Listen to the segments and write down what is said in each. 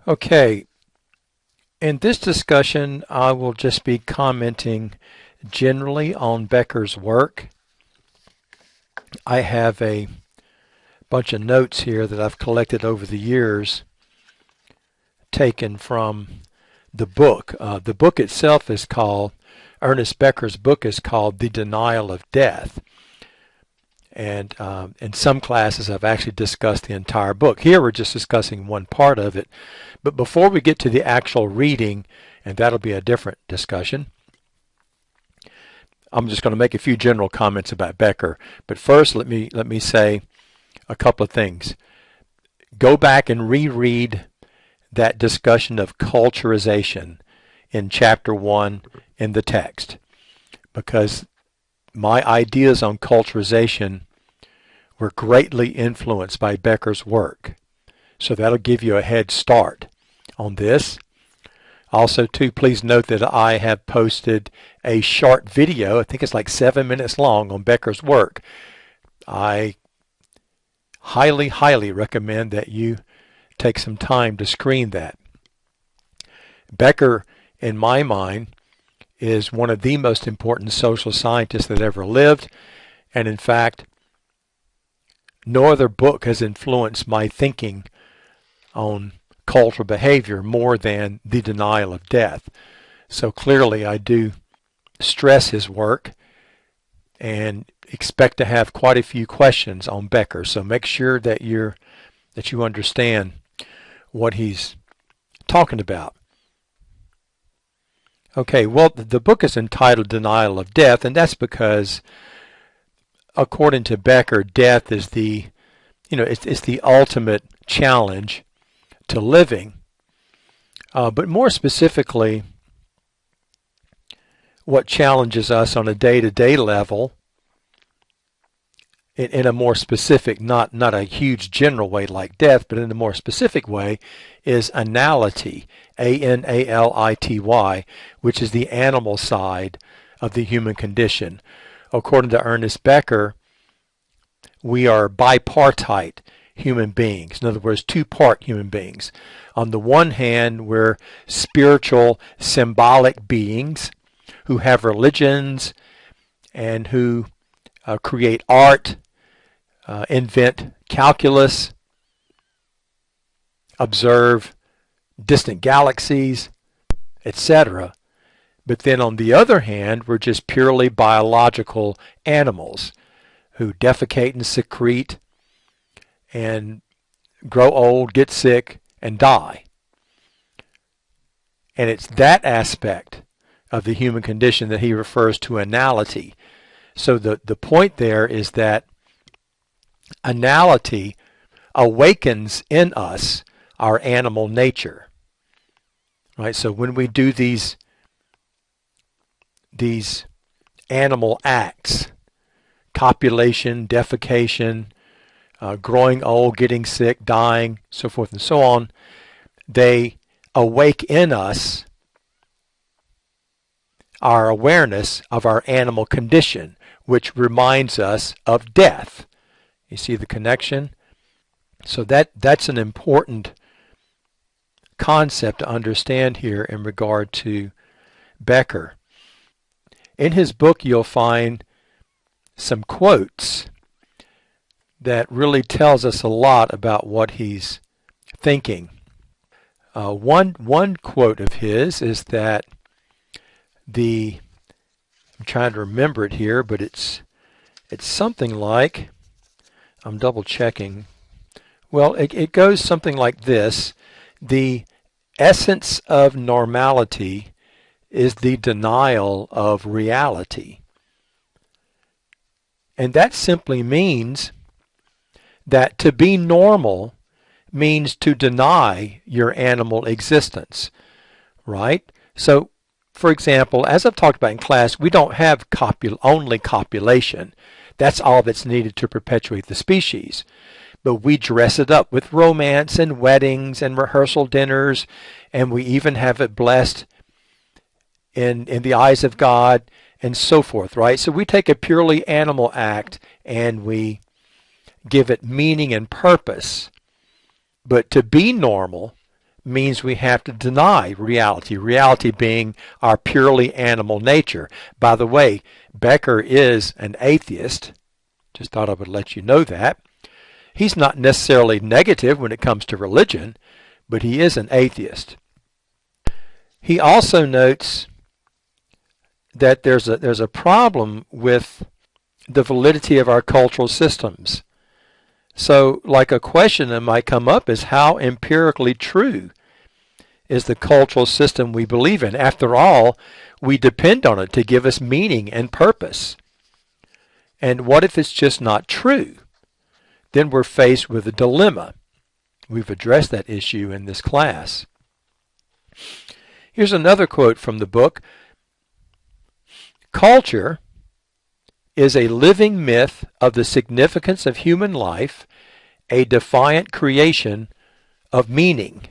Okay, in this discussion, I will just be commenting generally on Becker's work. I have a bunch of notes here that I've collected over the years, taken from the book. The book itself is called, Ernest Becker's book is called The Denial of Death. And in some classes, I've actually discussed the entire book. Here, we're just discussing one part of it. But before we get to the actual reading, and that'll be a different discussion, I'm just going to make a few general comments about Becker. But first, let me say a couple of things. Go back and reread that discussion of culturization in chapter 1 in the text, because my ideas on culturization were greatly influenced by Becker's work. So that'll give you a head start on this. Also, too, please note that I have posted a short video, I think it's like 7 minutes long, on Becker's work. I highly, highly recommend that you take some time to screen that. Becker, in my mind, is one of the most important social scientists that ever lived, and in fact, no other book has influenced my thinking on cultural behavior more than The Denial of Death. So clearly I do stress his work and expect to have quite a few questions on Becker. So make sure that you understand what he's talking about. Okay, well, the book is entitled Denial of Death, and that's because, according to Becker, death is it's the ultimate challenge to living. But more specifically, what challenges us on a day-to-day level, in a more specific, not a huge general way like death, but in a more specific way, is anality, A-N-A-L-I-T-Y, which is the animal side of the human condition. According to Ernest Becker, we are bipartite human beings. In other words, two-part human beings. On the one hand, we're spiritual, symbolic beings who have religions and who create art, invent calculus, observe distant galaxies, etc. But then on the other hand, we're just purely biological animals who defecate and secrete and grow old, get sick, and die. And it's that aspect of the human condition that he refers to anality. So the point there is that anality awakens in us our animal nature. Right? So when we do these animal acts, copulation, defecation, growing old, getting sick, dying, so forth and so on, they awake in us our awareness of our animal condition, which reminds us of death. You see the connection? So that's an important concept to understand here in regard to Becker. In his book, you'll find some quotes that really tells us a lot about what he's thinking. One quote of his is that I'm trying to remember it here, but it's something like, I'm double checking. Well, it goes something like this: the essence of normality is the denial of reality. And that simply means that to be normal means to deny your animal existence, right? So, for example, as I've talked about in class, we don't have only copulation. That's all that's needed to perpetuate the species. But we dress it up with romance and weddings and rehearsal dinners, and we even have it blessed in the eyes of God and so forth, right? So we take a purely animal act and we give it meaning and purpose. But to be normal means we have to deny reality, reality being our purely animal nature. By the way, Becker is an atheist. Just thought I would let you know that. He's not necessarily negative when it comes to religion, but he is an atheist. He also notes that there's a problem with the validity of our cultural systems. So, like a question that might come up is, how empirically true is the cultural system we believe in? After all, we depend on it to give us meaning and purpose. And what if it's just not true? Then we're faced with a dilemma. We've addressed that issue in this class. Here's another quote from the book. Culture is a living myth of the significance of human life, a defiant creation of meaning.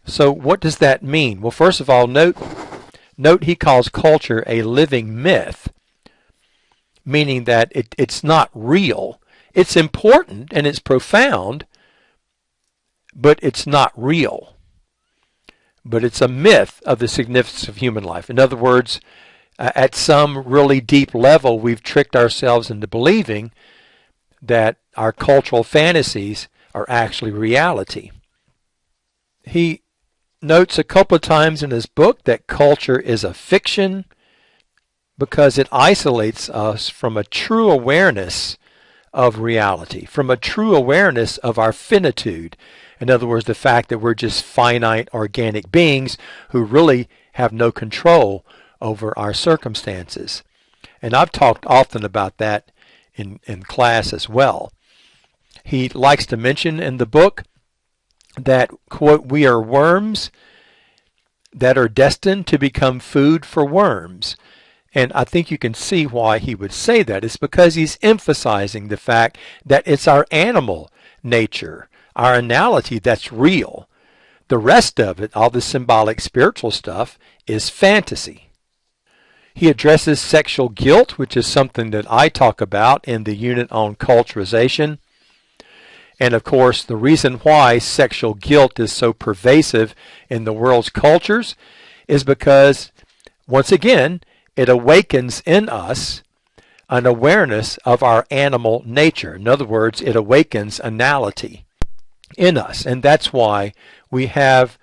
So what does that mean? Well, first of all, note he calls culture a living myth, meaning that it's not real. It's important and it's profound, but it's not real. But it's a myth of the significance of human life. In other words, at some really deep level, we've tricked ourselves into believing that our cultural fantasies are actually reality. He notes a couple of times in his book that culture is a fiction because it isolates us from a true awareness of reality, from a true awareness of our finitude. In other words, the fact that we're just finite organic beings who really have no control over our circumstances. And I've talked often about that in class as well. He likes to mention in the book that, quote, we are worms that are destined to become food for worms. And I think you can see why he would say that. It's because he's emphasizing the fact that it's our animal nature, our anality, that's real. The rest of it, all the symbolic spiritual stuff, is fantasy. He addresses sexual guilt, which is something that I talk about in the unit on culturization. And of course, the reason why sexual guilt is so pervasive in the world's cultures is because, once again, it awakens in us an awareness of our animal nature. In other words, it awakens anality in us. And that's why we have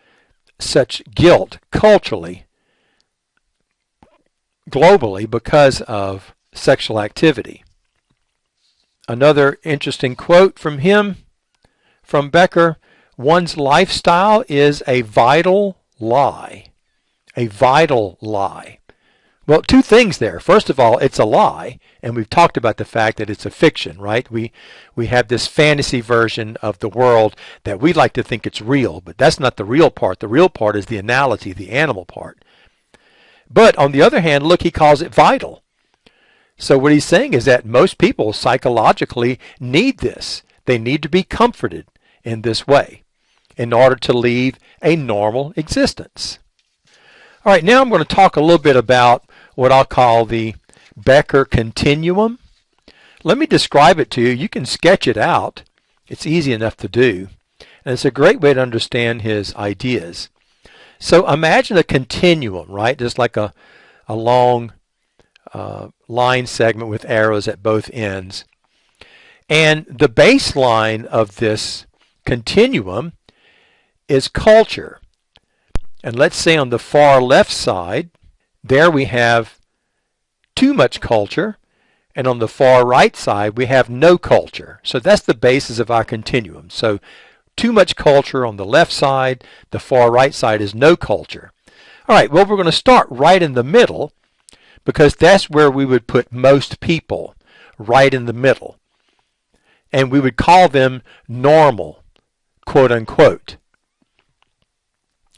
such guilt culturally, globally, because of sexual activity. Another interesting quote from him, from Becker, one's lifestyle is a vital lie. A vital lie. Well, two things there. First of all, it's a lie, and we've talked about the fact that it's a fiction, right? We have this fantasy version of the world that we like to think it's real, but that's not the real part. The real part is the anality, the animal part. But on the other hand, look, he calls it vital. So what he's saying is that most people psychologically need this. They need to be comforted in this way in order to lead a normal existence. All right, now I'm going to talk a little bit about what I'll call the Becker continuum. Let me describe it to you. You can sketch it out. It's easy enough to do. And it's a great way to understand his ideas. So imagine a continuum, right? Just like a long line segment with arrows at both ends. And the baseline of this continuum is culture. And let's say on the far left side, there we have too much culture, and on the far right side we have no culture. So that's the basis of our continuum. So too much culture on the left side, the far right side is no culture. All right, well, we're going to start right in the middle because that's where we would put most people, right in the middle. And we would call them normal, quote unquote.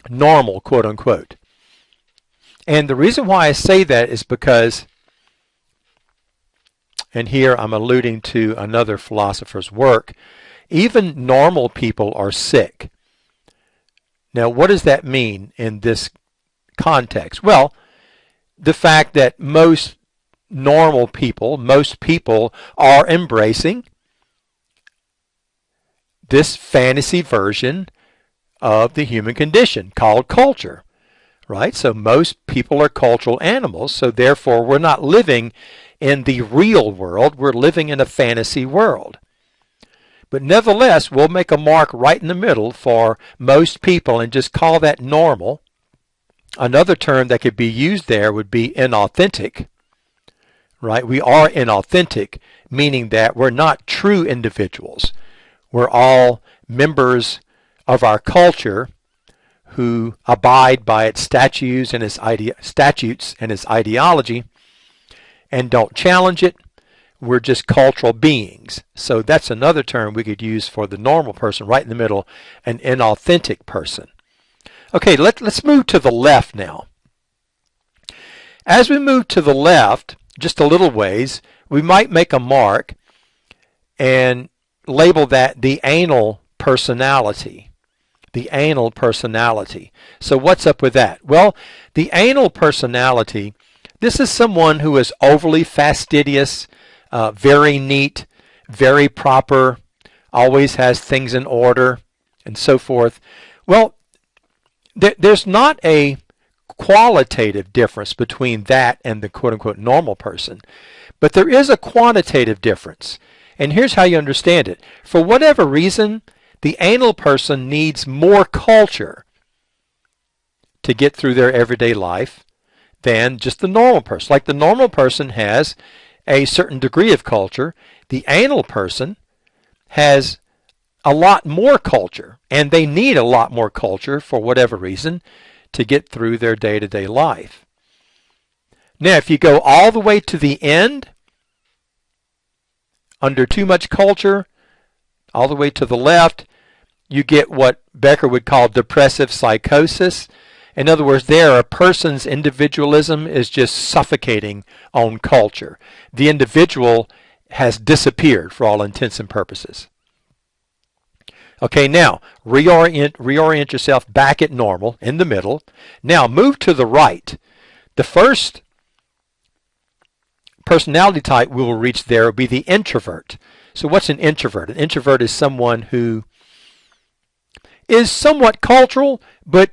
Normal, quote unquote. And the reason why I say that is because, and here I'm alluding to another philosopher's work, even normal people are sick. Now, what does that mean in this context? Well, the fact that most normal people, most people are embracing this fantasy version of the human condition called culture, right? So most people are cultural animals, so therefore we're not living in the real world, we're living in a fantasy world. But nevertheless, we'll make a mark right in the middle for most people and just call that normal. Another term that could be used there would be inauthentic, right? We are inauthentic, meaning that we're not true individuals. We're all members of our culture who abide by its statutes and its ideology and don't challenge it. We're just cultural beings. So that's another term we could use for the normal person, right in the middle, an inauthentic person. Okay, let's move to the left now. As we move to the left, just a little ways, we might make a mark and label that the anal personality. The anal personality. So what's up with that? Well, the anal personality, this is someone who is overly fastidious, very neat, very proper, always has things in order, and so forth. Well, there's not a qualitative difference between that and the quote-unquote normal person, but there is a quantitative difference. And here's how you understand it. For whatever reason, the anal person needs more culture to get through their everyday life than just the normal person. Like the normal person has a certain degree of culture, the anal person has a lot more culture, and they need a lot more culture for whatever reason to get through their day-to-day life. Now, if you go all the way to the end, under too much culture, all the way to the left, you get what Becker would call depressive psychosis. In other words, there a person's individualism is just suffocating on culture. The individual has disappeared for all intents and purposes. Okay, now reorient yourself back at normal in the middle. Now move to the right. The first personality type we will reach there will be the introvert. So what's an introvert? An introvert is someone who is somewhat cultural, but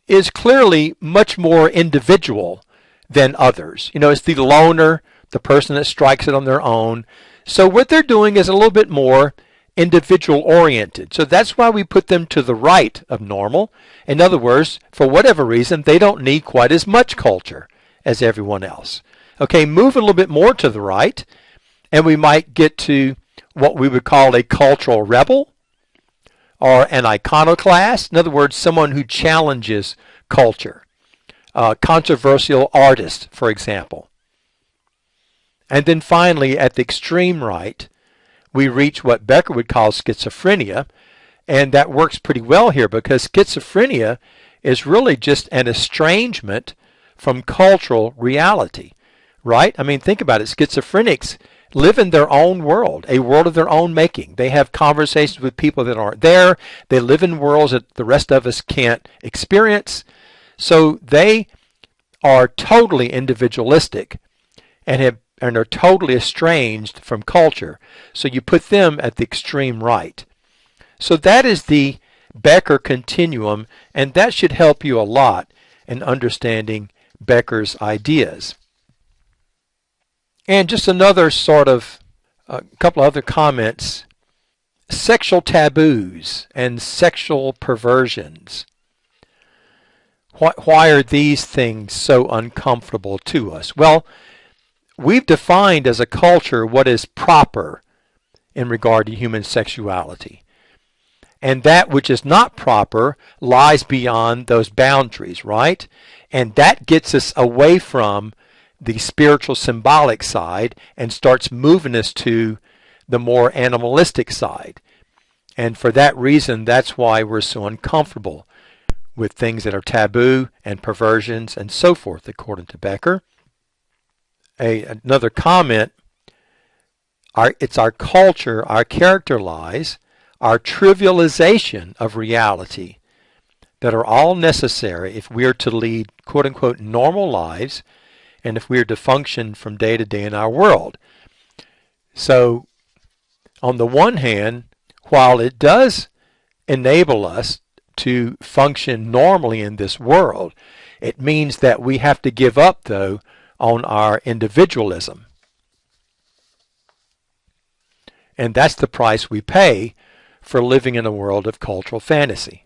is clearly much more individual than others. You know, it's the loner, the person that strikes it on their own. So what they're doing is a little bit more individual oriented. So that's why we put them to the right of normal. In other words, for whatever reason, they don't need quite as much culture as everyone else. Okay, move a little bit more to the right, and we might get to what we would call a cultural rebel or an iconoclast. In other words, someone who challenges culture. Controversial artist, for example. And then finally, at the extreme right, we reach what Becker would call schizophrenia, and that works pretty well here because schizophrenia is really just an estrangement from cultural reality, right? I mean, think about it. Schizophrenics live in their own world, a world of their own making. They have conversations with people that aren't there. They live in worlds that the rest of us can't experience. So they are totally individualistic and are totally estranged from culture. So you put them at the extreme right. So that is the Becker continuum, and that should help you a lot in understanding Becker's ideas. And just another sort of, a couple other comments. Sexual taboos and sexual perversions. Why are these things so uncomfortable to us? Well, we've defined as a culture what is proper in regard to human sexuality. And that which is not proper lies beyond those boundaries, right? And that gets us away from the spiritual symbolic side and starts moving us to the more animalistic side. And for that reason, that's why we're so uncomfortable with things that are taboo and perversions and so forth, according to Becker. Another comment, it's our culture, our character lies, our trivialization of reality that are all necessary if we are to lead quote-unquote normal lives and if we are to function from day to day in our world. So on the one hand, while it does enable us to function normally in this world. It means that we have to give up, though, on our individualism. And that's the price we pay for living in a world of cultural fantasy.